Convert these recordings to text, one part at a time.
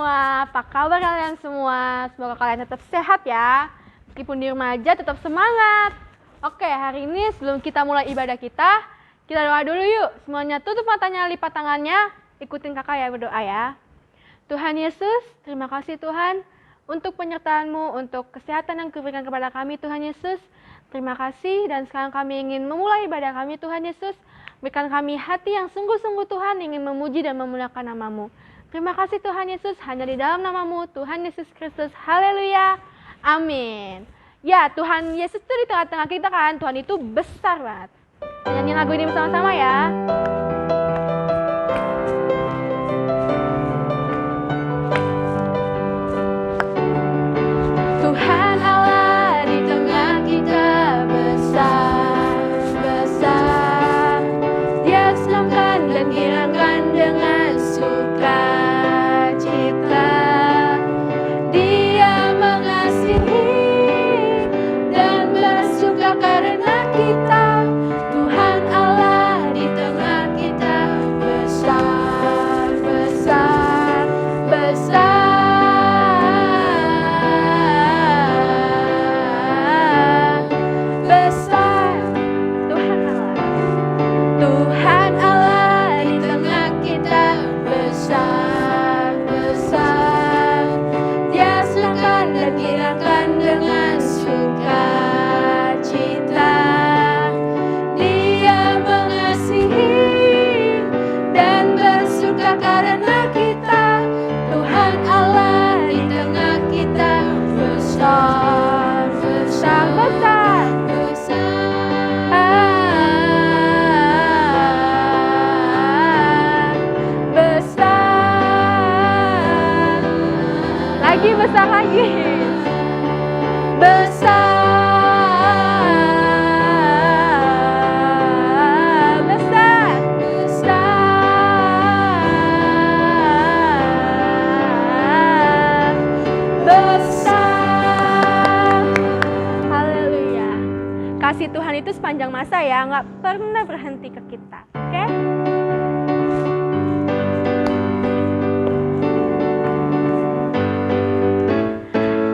semua, apa kabar kalian semua? Semoga kalian tetap sehat ya. Meskipun di rumah aja tetap semangat. Oke, hari ini sebelum kita mulai ibadah kita doa dulu yuk. Semuanya tutup matanya, lipat tangannya, ikutin kakak ya berdoa ya. Tuhan Yesus, terima kasih Tuhan untuk penyertaan-Mu, untuk kesehatan yang Kau berikan kepada kami Tuhan Yesus. Terima kasih dan sekarang kami ingin memulai ibadah kami Tuhan Yesus. Berikan kami hati yang sungguh-sungguh Tuhan ingin memuji dan memuliakan nama-Mu. Terima kasih Tuhan Yesus, hanya di dalam nama-Mu, Tuhan Yesus Kristus. Haleluya. Amin. Ya, Tuhan Yesus itu di tengah-tengah kita kan. Tuhan itu besar banget. Nyanyi lagu ini bersama-sama ya. Tuhan Allah di tengah kita besar, besar. Dia senangkan dan girangkan dengan sukacita. Dia mengasihi dan bersuka karena kita. Tuhan Allah di tengah kita besar, besar, besar, besar. Tuhan Allah di tengah kita besar, besar. Dia senangkan dan girangkan dengan sukacita. Dia mengasihi dan bersuka karena kita. Tuhan Allah di tengah kita besar, besar, besar, besar, besar. Lagi besar lagi. Besar, besar, besar, besar. Haleluya. Kasih Tuhan itu sepanjang masa ya, nggak pernah berhenti ke kita. Oke?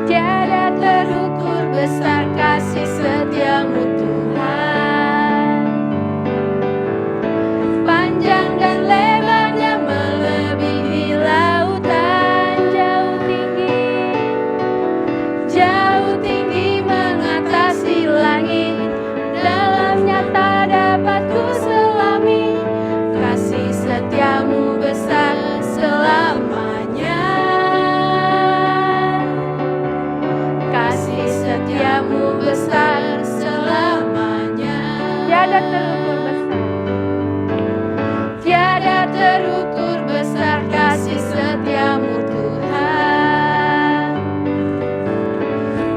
Tiada terukur besar kasih setiamu Tuhan. Panjang dan lebarnya melebihi lautan. Jauh tinggi mengatasi langit. Dalamnya tak dapat ku selami. Kasih setiamu besar selamanya. Kasih setiamu besar selamanya. Tiada terukur besar. Tiada terukur besar kasih setiamu Tuhan.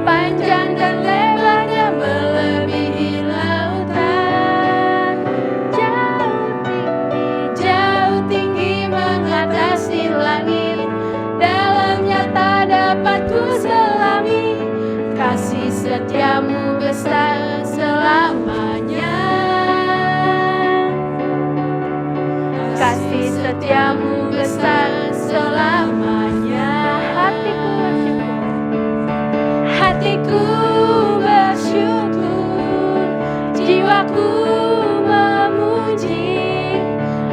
Panjang dan lebarnya melebihi lautan. Jauh tinggi mengatasi langit. Dalamnya tak dapat ku selami. Kasih setiamu besar selamanya. Kasih setiamu besar selamanya. Hatiku bersyukur, jiwaku memuji,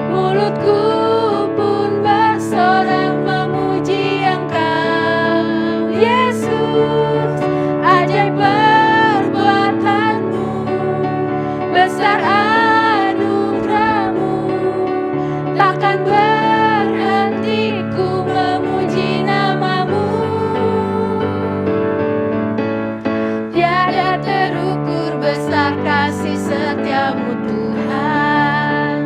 mulutku pun bersorak memuji Engkau, Yesus. Ajaib perbuatanmu, besar anugerahmu, takkan berhenti ku memuji namamu. Tiada terukur besar kasih setiamu Tuhan.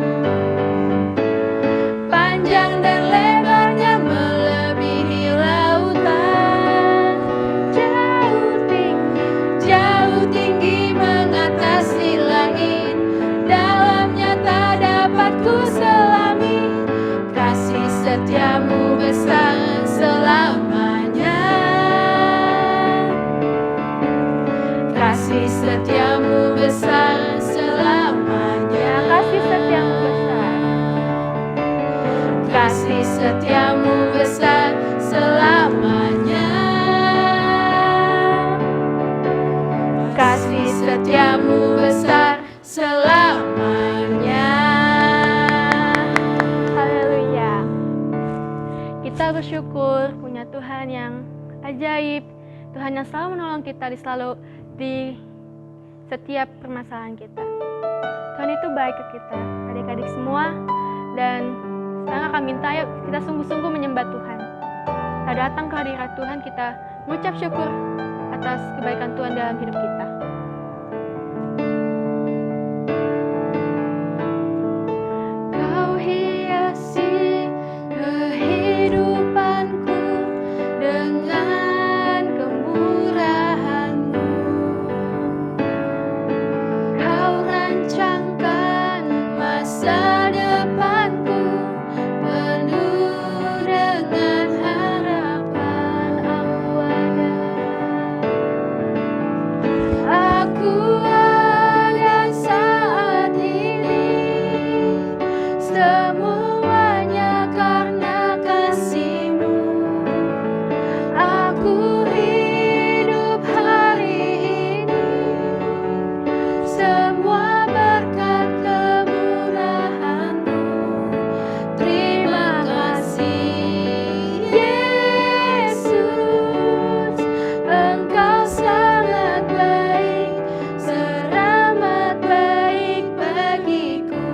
Panjang dan lebarnya melebihi lautan. Jauh tinggi mengatasi langit. Dalamnya tak dapat ku selami. Kasih setiamu besar selamanya. Kasih setiamu besar selamanya. Kasih setiamu besar. Kasih setiamu besar selamanya. bersyukur punya Tuhan yang ajaib, Tuhan yang selalu menolong kita di setiap permasalahan kita. Tuhan itu baik ke kita, adik-adik semua. Dan sekarang akan minta yuk kita sungguh-sungguh menyembah Tuhan. Kita datang ke hadirat Tuhan, kita mengucap syukur atas kebaikan Tuhan dalam hidup kita. Kau hiasi kehidupanku dengan kemurahan-Mu. Kau rancangkan masa depanku penuh dengan harapan. Aku ada saat ini, semuanya karena kasih-Mu. Aku hidup hari ini, semua berkat kemurahan-Mu. Terima kasih Yesus, Engkau sangat baik, teramat baik bagiku.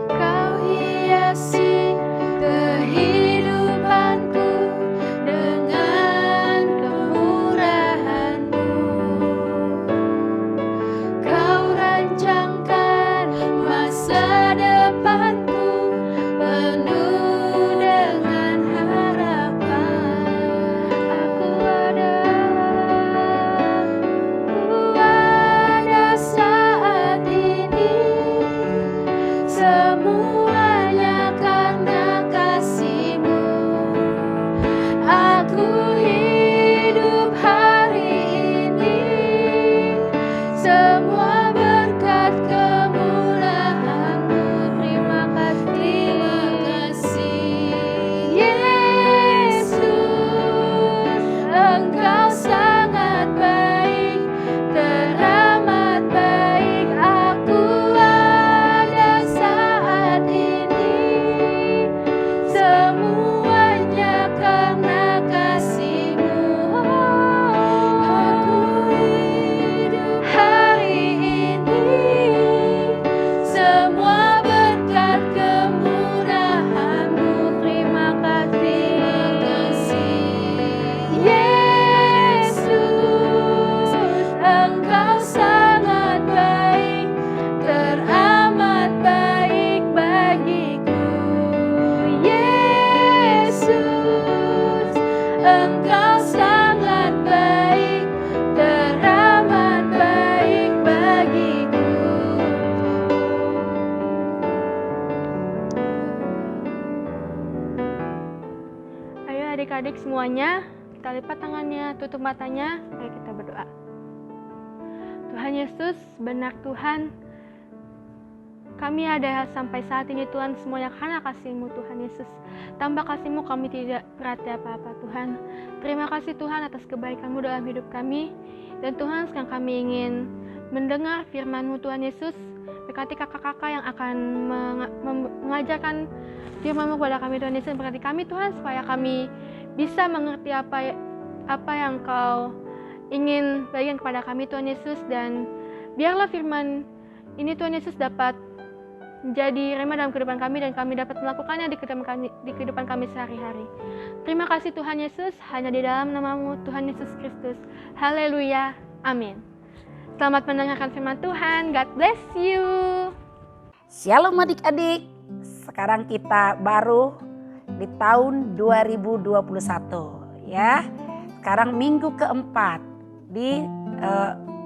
Kau hiasi kehidupanku dengan kemurahan-Mu. Kau rancangkan masa depanku penuh dengan harapan. Aku ada saat ini, semuanya karena kasih-Mu. Aku hidup hari ini, semua berkat kemurahan-Mu. Terima kasih Yesus, Engkau sangat baik, teramat baik. Aku ada saat ini, semuanya karena kasih-Mu. Aku hidup hari ini, semua berkat kemurahan-Mu. Terima kasih Yesus, Engkau sangat baik, teramat baik bagiku. Yesus, Engkau sangat baik, teramat baik bagiku. Ayo adik-adik semuanya, kita lipat tangannya, tutup matanya, ayo kita berdoa. Tuhan Yesus, benar Tuhan, kami ada sampai saat ini Tuhan semuanya karena kasih-Mu Tuhan Yesus. Tanpa kasih-Mu kami tidak berarti apa-apa Tuhan. Terima kasih Tuhan atas kebaikan-Mu dalam hidup kami. Dan Tuhan sekarang kami ingin mendengar firman-Mu Tuhan Yesus. Berkati kakak-kakak yang akan mengajarkan firman-Mu kepada kami Tuhan Yesus. Berkati kami Tuhan supaya kami bisa mengerti apa yang Kau ingin bagikan kepada kami Tuhan Yesus. Dan biarlah firman ini Tuhan Yesus dapat menjadi rema dalam kehidupan kami dan kami dapat melakukannya di kehidupan kami sehari-hari. Terima kasih Tuhan Yesus, hanya di dalam nama-Mu Tuhan Yesus Kristus. Haleluya. Amin. Selamat mendengarkan firman Tuhan. God bless you. Shalom adik-adik. Sekarang kita baru di tahun 2021 ya. Sekarang minggu keempat di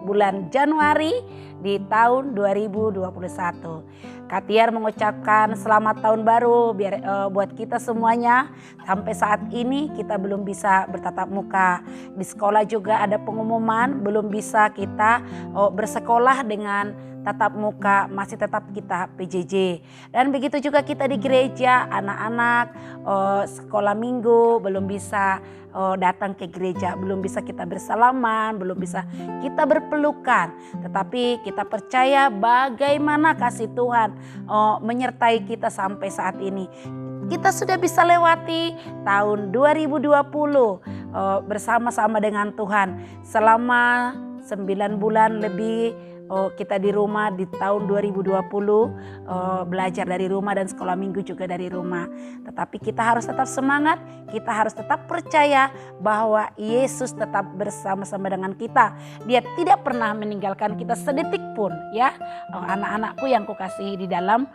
bulan Januari di tahun 2021. Katiar mengucapkan selamat tahun baru buat kita semuanya. Sampai saat ini kita belum bisa bertatap muka. Di sekolah juga ada pengumuman belum bisa kita bersekolah dengan tatap muka, masih tetap kita PJJ. Dan begitu juga kita di gereja, anak-anak sekolah minggu belum bisa datang ke gereja, belum bisa kita bersalaman, belum bisa kita berpelukan. Tetapi kita percaya bagaimana kasih Tuhan menyertai kita sampai saat ini. Kita sudah bisa lewati tahun 2020 bersama-sama dengan Tuhan. Selama 9 bulan lebih kita di rumah di tahun 2020 belajar dari rumah dan sekolah minggu juga dari rumah. Tetapi kita harus tetap semangat, kita harus tetap percaya bahwa Yesus tetap bersama-sama dengan kita. Dia tidak pernah meninggalkan kita sedetik pun, ya. Anak-anakku yang kukasihi di dalam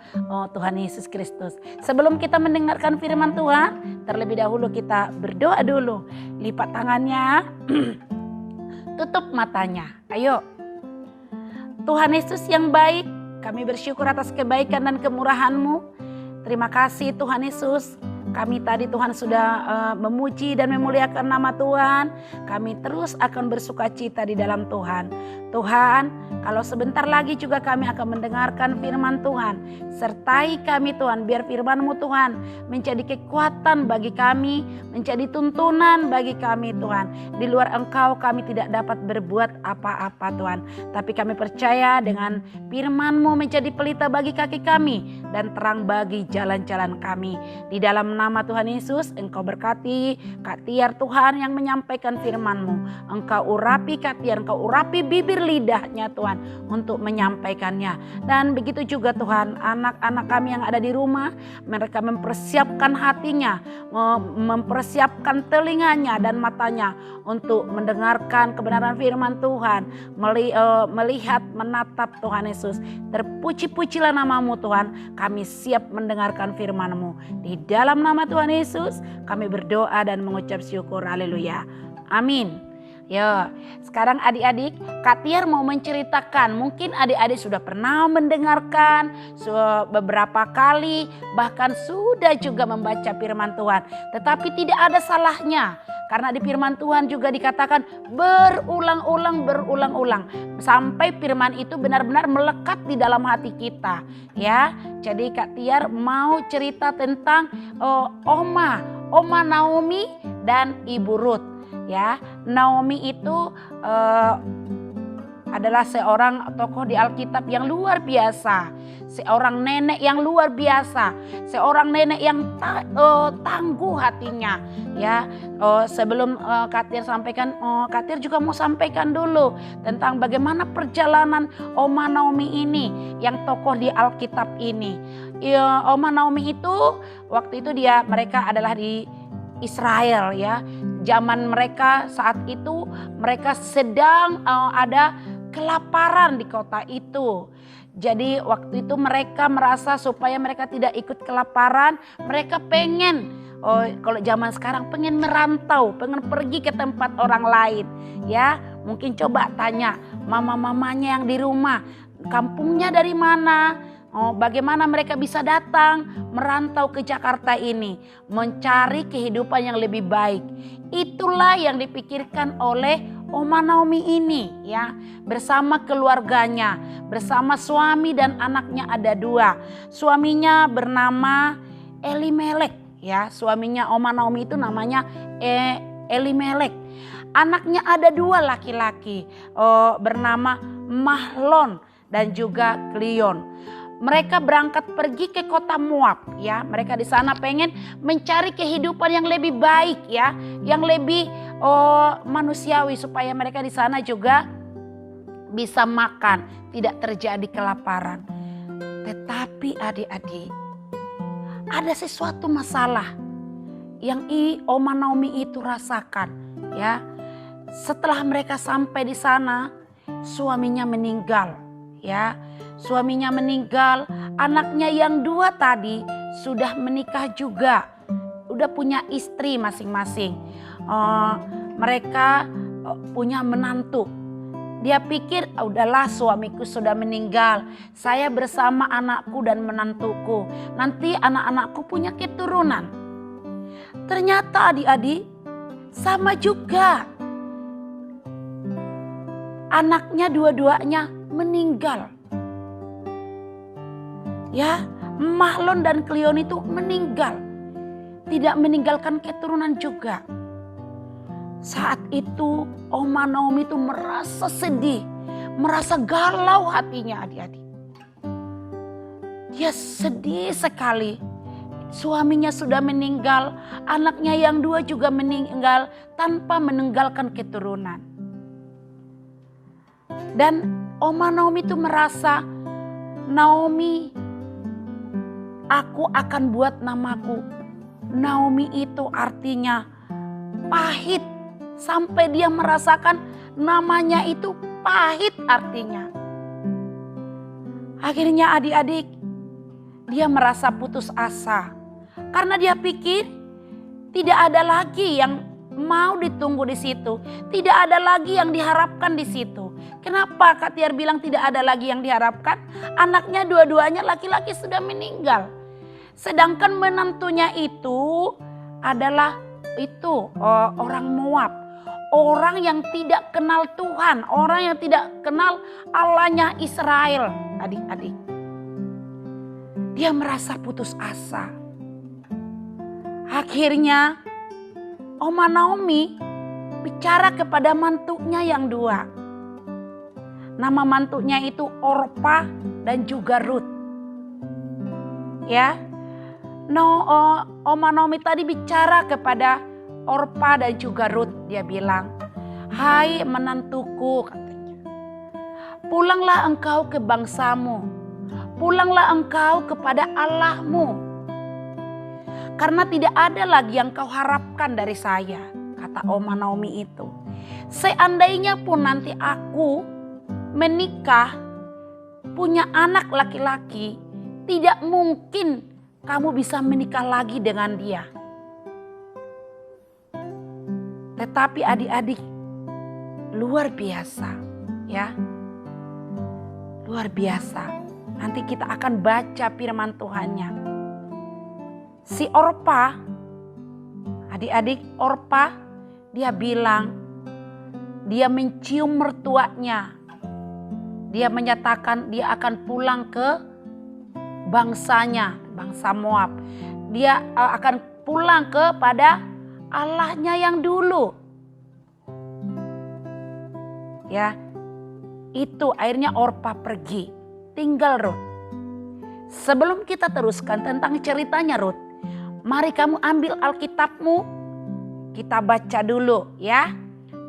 Tuhan Yesus Kristus. Sebelum kita mendengarkan firman Tuhan, terlebih dahulu kita berdoa dulu. Lipat tangannya, tutup matanya. Ayo. Tuhan Yesus yang baik, kami bersyukur atas kebaikan dan kemurahan-Mu. Terima kasih Tuhan Yesus. Kami tadi Tuhan sudah memuji dan memuliakan nama Tuhan. Kami terus akan bersuka cita di dalam Tuhan. Tuhan, kalau sebentar lagi juga kami akan mendengarkan firman Tuhan. Sertai kami Tuhan, biar firman-Mu Tuhan menjadi kekuatan bagi kami, menjadi tuntunan bagi kami Tuhan. Di luar Engkau kami tidak dapat berbuat apa-apa Tuhan. Tapi kami percaya dengan firman-Mu menjadi pelita bagi kaki kami dan terang bagi jalan-jalan kami. Di dalam nama Tuhan Yesus, Engkau berkati Kak Tiar Tuhan yang menyampaikan firman-Mu. Engkau urapi Kak Tiar, Engkau urapi bibir lidahnya Tuhan untuk menyampaikannya. Dan begitu juga Tuhan, anak-anak kami yang ada di rumah, mereka mempersiapkan hatinya, mempersiapkan telinganya dan matanya untuk mendengarkan kebenaran firman Tuhan, melihat, menatap Tuhan Yesus. Terpuji-pujilah nama-Mu Tuhan, kami siap mendengarkan firman-Mu. Di dalam nama Tuhan Yesus kami berdoa dan mengucap syukur. Haleluya. Amin. Ya, sekarang adik-adik, Kak Tiar mau menceritakan, mungkin adik-adik sudah pernah mendengarkan beberapa kali, bahkan sudah juga membaca firman Tuhan. Tetapi tidak ada salahnya, karena di firman Tuhan juga dikatakan berulang-ulang sampai firman itu benar-benar melekat di dalam hati kita, ya. Jadi Kak Tiar mau cerita tentang Oma Naomi dan Ibu Ruth. Ya, Naomi itu adalah seorang tokoh di Alkitab yang luar biasa, seorang nenek yang luar biasa, seorang nenek yang tangguh hatinya. Ya, sebelum Kak Tiar sampaikan, Kak Tiar juga mau sampaikan dulu tentang bagaimana perjalanan Oma Naomi ini, yang tokoh di Alkitab ini. Oma Naomi itu waktu itu mereka adalah di Israel, ya. Zaman mereka saat itu mereka sedang ada kelaparan di kota itu. Jadi waktu itu mereka merasa supaya mereka tidak ikut kelaparan, mereka pengen kalau zaman sekarang pengen merantau, pengen pergi ke tempat orang lain, ya. Mungkin coba tanya mama-mamanya yang di rumah, kampungnya dari mana? Bagaimana mereka bisa datang merantau ke Jakarta ini, mencari kehidupan yang lebih baik. Itulah yang dipikirkan oleh Oma Naomi ini, ya, bersama keluarganya, bersama suami dan anaknya ada 2. Suaminya bernama Elimelek, ya, suaminya Oma Naomi itu namanya Elimelek. Anaknya ada 2 laki-laki, bernama Mahlon dan juga Klion. Mereka berangkat pergi ke kota Moab, ya. Mereka di sana pengen mencari kehidupan yang lebih baik, ya, yang lebih manusiawi, supaya mereka di sana juga bisa makan, tidak terjadi kelaparan. Tetapi adik-adik, ada sesuatu masalah yang Oma Naomi itu rasakan, ya. Setelah mereka sampai di sana, suaminya meninggal, ya. Suaminya meninggal, anaknya yang 2 tadi sudah menikah juga, udah punya istri masing-masing. Mereka punya menantu. Dia pikir, udahlah suamiku sudah meninggal, saya bersama anakku dan menantuku, nanti anak-anakku punya keturunan. Ternyata adik-adik sama juga, anaknya dua-duanya meninggal. Ya, Mahlon dan Klion itu meninggal, tidak meninggalkan keturunan juga. Saat itu Oma Naomi itu merasa sedih, merasa galau hatinya adik-adik. Dia sedih sekali. Suaminya sudah meninggal, anaknya yang 2 juga meninggal tanpa meninggalkan keturunan. Dan Oma Naomi itu merasa, Naomi, aku akan buat namaku. Naomi itu artinya pahit. Sampai dia merasakan namanya itu pahit artinya. Akhirnya adik-adik, dia merasa putus asa. Karena dia pikir tidak ada lagi yang mau ditunggu di situ. Tidak ada lagi yang diharapkan di situ. Kenapa Kak Tiar bilang tidak ada lagi yang diharapkan? Anaknya dua-duanya laki-laki sudah meninggal. Sedangkan menantunya itu adalah orang Moab. Orang yang tidak kenal Tuhan. Orang yang tidak kenal Allahnya Israel. Adik-adik. Dia merasa putus asa. Akhirnya Oma Naomi bicara kepada mantunya yang 2. Nama mantunya itu Orpa dan juga Rut. Ya. Oma Naomi tadi bicara kepada Orpa dan juga Rut. Dia bilang, "Hai menantuku," katanya. "Pulanglah engkau ke bangsamu. Pulanglah engkau kepada Allahmu. Karena tidak ada lagi yang kau harapkan dari saya," kata Oma Naomi itu. "Seandainya pun nanti aku menikah, punya anak laki-laki, tidak mungkin kamu bisa menikah lagi dengan dia." Tetapi adik-adik, luar biasa ya. Luar biasa. Nanti kita akan baca firman Tuhannya. Si Orpa, adik-adik, Orpa dia bilang, dia mencium mertuanya. Dia menyatakan dia akan pulang ke bangsanya, bangsa Moab. Dia akan pulang kepada Allahnya yang dulu. Ya, itu akhirnya Orpa pergi, tinggal Rut. Sebelum kita teruskan tentang ceritanya Rut, mari kamu ambil Alkitabmu, kita baca dulu ya.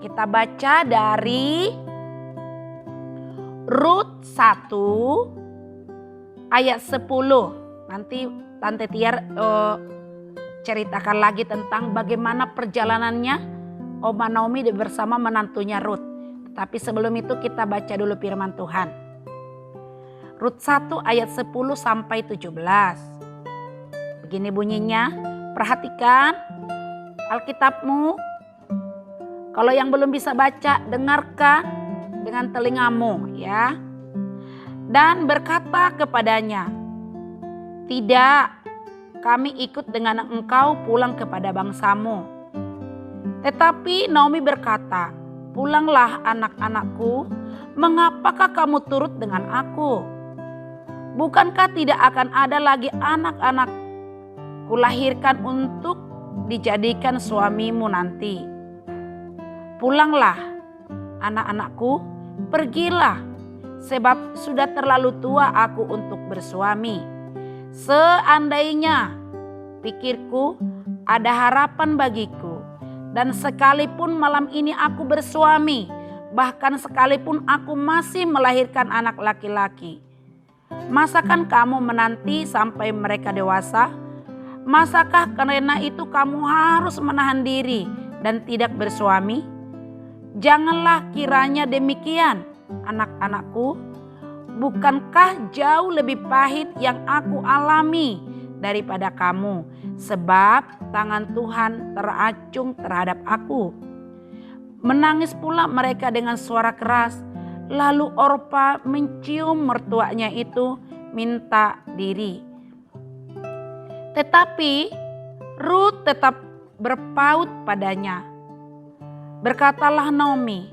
Kita baca dari Rut 1 ayat 10. Nanti Tante Tiar ceritakan lagi tentang bagaimana perjalanannya Oma Naomi bersama menantunya Rut. Tapi sebelum itu kita baca dulu firman Tuhan. Rut 1 ayat 10 sampai 17. Begini bunyinya, perhatikan Alkitabmu. Kalau yang belum bisa baca, dengarkan dengan telingamu ya. Dan berkata kepadanya, "Tidak, kami ikut dengan engkau pulang kepada bangsamu." Tetapi Naomi berkata, "Pulanglah anak-anakku, mengapakah kamu turut dengan aku? Bukankah tidak akan ada lagi anak-anak kulahirkan untuk dijadikan suamimu nanti? Pulanglah anak-anakku, pergilah, sebab sudah terlalu tua aku untuk bersuami. Seandainya pikirku ada harapan bagiku, dan sekalipun malam ini aku bersuami, bahkan sekalipun aku masih melahirkan anak laki-laki, masakan kamu menanti sampai mereka dewasa? Masakah karena itu kamu harus menahan diri dan tidak bersuami? Janganlah kiranya demikian, anak-anakku. Bukankah jauh lebih pahit yang aku alami daripada kamu? Sebab tangan Tuhan teracung terhadap aku." Menangis pula mereka dengan suara keras. Lalu Orpa mencium mertuanya itu minta diri. Tetapi Rut tetap berpaut padanya. Berkatalah Naomi,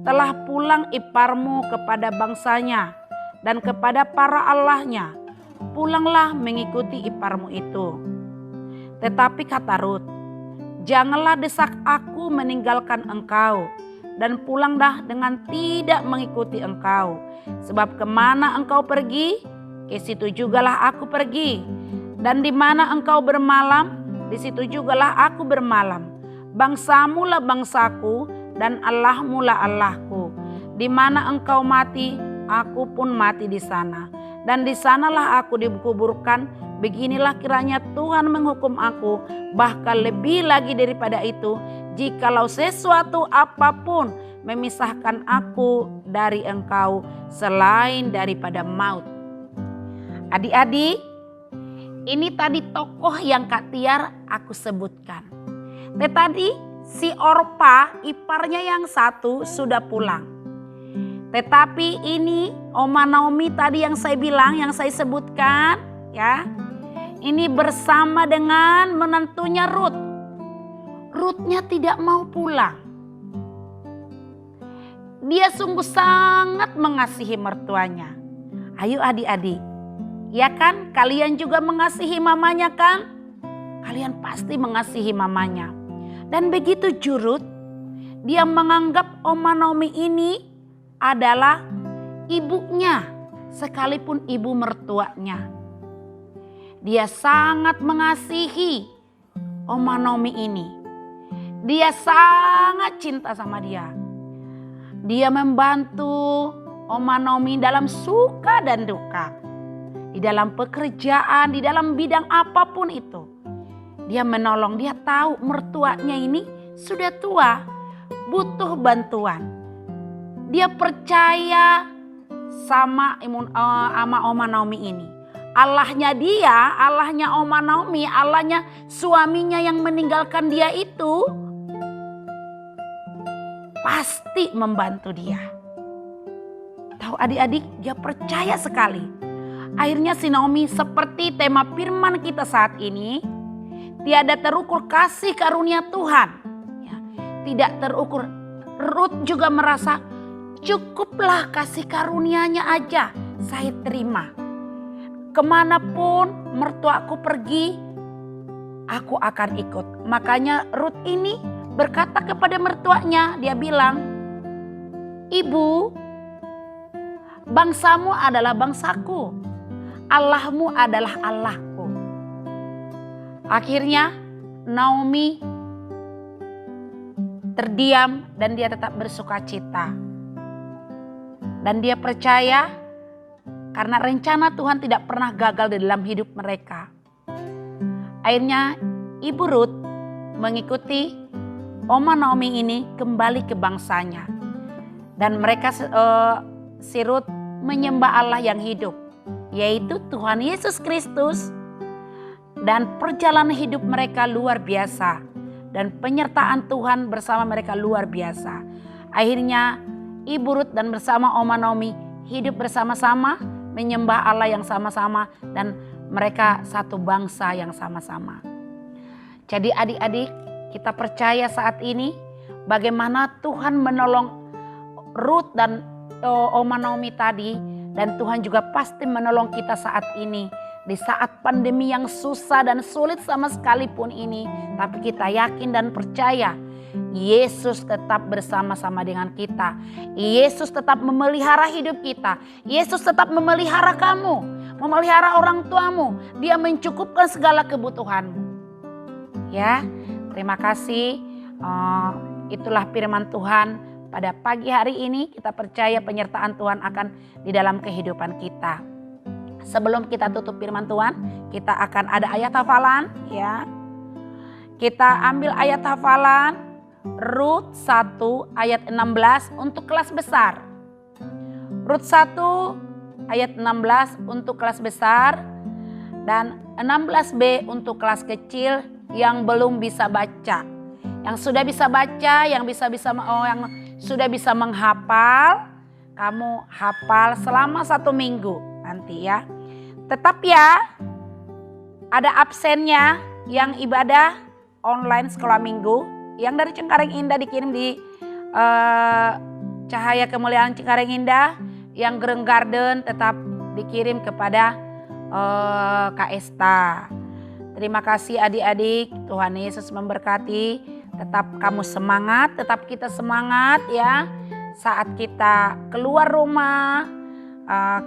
"Telah pulang iparmu kepada bangsanya dan kepada para allahnya. Pulanglah mengikuti iparmu itu." Tetapi kata Rut, "Janganlah desak aku meninggalkan engkau, dan pulanglah dengan tidak mengikuti engkau. Sebab kemana engkau pergi, ke situ jugalah aku pergi. Dan di mana engkau bermalam, di situ jugalah aku bermalam. Bangsamu lah bangsaku, dan Allahmu lah Allahku. Di mana engkau mati, aku pun mati di sana. Dan di sanalah aku dikuburkan. Beginilah kiranya Tuhan menghukum aku, bahkan lebih lagi daripada itu, jikalau sesuatu apapun memisahkan aku dari engkau selain daripada maut. Adik-adik, ini tadi tokoh yang Kak Tiar aku sebutkan. Tadi si Orpa, iparnya yang satu sudah pulang. Tetapi ini Oma Naomi tadi yang saya bilang, yang saya sebutkan ya. Ini bersama dengan menantunya Ruth. Ruthnya tidak mau pulang. Dia sungguh sangat mengasihi mertuanya. Ayo adik-adik, ya kan? Kalian juga mengasihi mamanya kan? Kalian pasti mengasihi mamanya. Dan begitu Ruth, dia menganggap Oma Naomi ini adalah ibunya, sekalipun ibu mertuanya. Dia sangat mengasihi Oma Naomi ini. Dia sangat cinta sama dia. Dia membantu Oma Naomi dalam suka dan duka. Di dalam pekerjaan, di dalam bidang apapun itu. Dia menolong, dia tahu mertuanya ini sudah tua, butuh bantuan. Dia percaya sama Oma Naomi ini. Allahnya dia, Allahnya Oma Naomi, Allahnya suaminya yang meninggalkan dia itu pasti membantu dia. Tahu adik-adik, dia percaya sekali. Akhirnya si Naomi seperti tema firman kita saat ini, tiada terukur kasih karunia Tuhan. Ya, tidak terukur. Ruth juga merasa cukuplah kasih karunia-Nya aja, saya terima. Kemanapun mertuaku pergi, aku akan ikut. Makanya Ruth ini berkata kepada mertuanya, dia bilang, Ibu, bangsamu adalah bangsaku, Allahmu adalah Allahku. Akhirnya Naomi terdiam dan dia tetap bersukacita. Dan dia percaya karena rencana Tuhan tidak pernah gagal di dalam hidup mereka. Akhirnya Ibu Ruth mengikuti Oma Naomi ini kembali ke bangsanya. Dan mereka si Ruth menyembah Allah yang hidup, yaitu Tuhan Yesus Kristus. Dan perjalanan hidup mereka luar biasa. Dan penyertaan Tuhan bersama mereka luar biasa. Akhirnya Ibu Ruth dan bersama Oma Naomi hidup bersama-sama, menyembah Allah yang sama-sama, dan mereka satu bangsa yang sama-sama. Jadi adik-adik, kita percaya saat ini bagaimana Tuhan menolong Ruth dan Oma Naomi tadi, dan Tuhan juga pasti menolong kita saat ini. Di saat pandemi yang susah dan sulit sama sekalipun ini, tapi kita yakin dan percaya Yesus tetap bersama-sama dengan kita. Yesus tetap memelihara hidup kita. Yesus tetap memelihara kamu, memelihara orang tuamu. Dia mencukupkan segala kebutuhanmu. Ya, terima kasih. Itulah firman Tuhan pada pagi hari ini. Kita percaya penyertaan Tuhan akan di dalam kehidupan kita. Sebelum kita tutup firman Tuhan, kita akan ada ayat hafalan. Ya, kita ambil ayat hafalan. Rut 1 ayat 16 untuk kelas besar. Rut 1 ayat 16 untuk kelas besar dan 16b untuk kelas kecil yang belum bisa baca. Yang sudah bisa baca, yang sudah bisa menghafal, kamu hafal selama 1 minggu nanti ya. Tetap ya, ada absennya yang ibadah online sekolah minggu. Yang dari Cengkareng Indah dikirim di Cahaya Kemuliaan Cengkareng Indah. Yang Green Garden tetap dikirim kepada Kak Esta. Terima kasih adik-adik. Tuhan Yesus memberkati. Tetap kamu semangat, tetap kita semangat ya. Saat kita keluar rumah,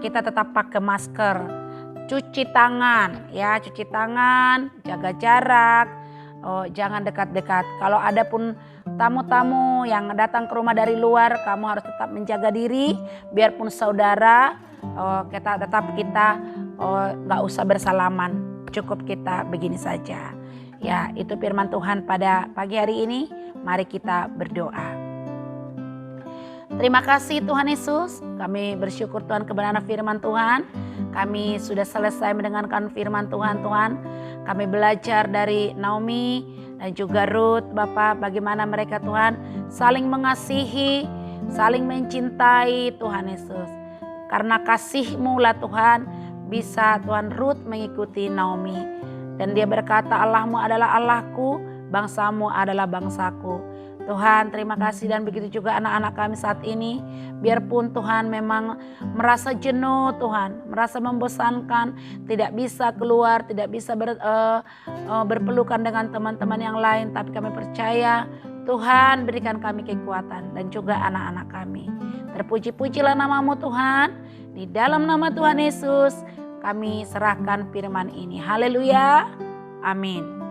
kita tetap pakai masker, cuci tangan ya, cuci tangan, jaga jarak, jangan dekat-dekat. Kalau ada pun tamu-tamu yang datang ke rumah dari luar, kamu harus tetap menjaga diri, biarpun saudara, kita nggak usah bersalaman, cukup kita begini saja. Ya, itu firman Tuhan pada pagi hari ini. Mari kita berdoa. Terima kasih Tuhan Yesus. Kami bersyukur Tuhan kebenaran firman Tuhan. Kami sudah selesai mendengarkan firman Tuhan. Kami belajar dari Naomi dan juga Ruth, Bapak, bagaimana mereka Tuhan saling mengasihi, saling mencintai Tuhan Yesus. Karena kasih-Mu lah Tuhan, bisa Tuhan Ruth mengikuti Naomi. Dan dia berkata, Allahmu adalah Allahku, bangsamu adalah bangsaku. Tuhan, terima kasih, dan begitu juga anak-anak kami saat ini. Biarpun Tuhan memang merasa jenuh Tuhan, merasa membosankan, tidak bisa keluar, tidak bisa berpelukan dengan teman-teman yang lain. Tapi kami percaya Tuhan berikan kami kekuatan dan juga anak-anak kami. Terpuji-pujilah nama-Mu Tuhan. Di dalam nama Tuhan Yesus kami serahkan firman ini. Haleluya. Amin.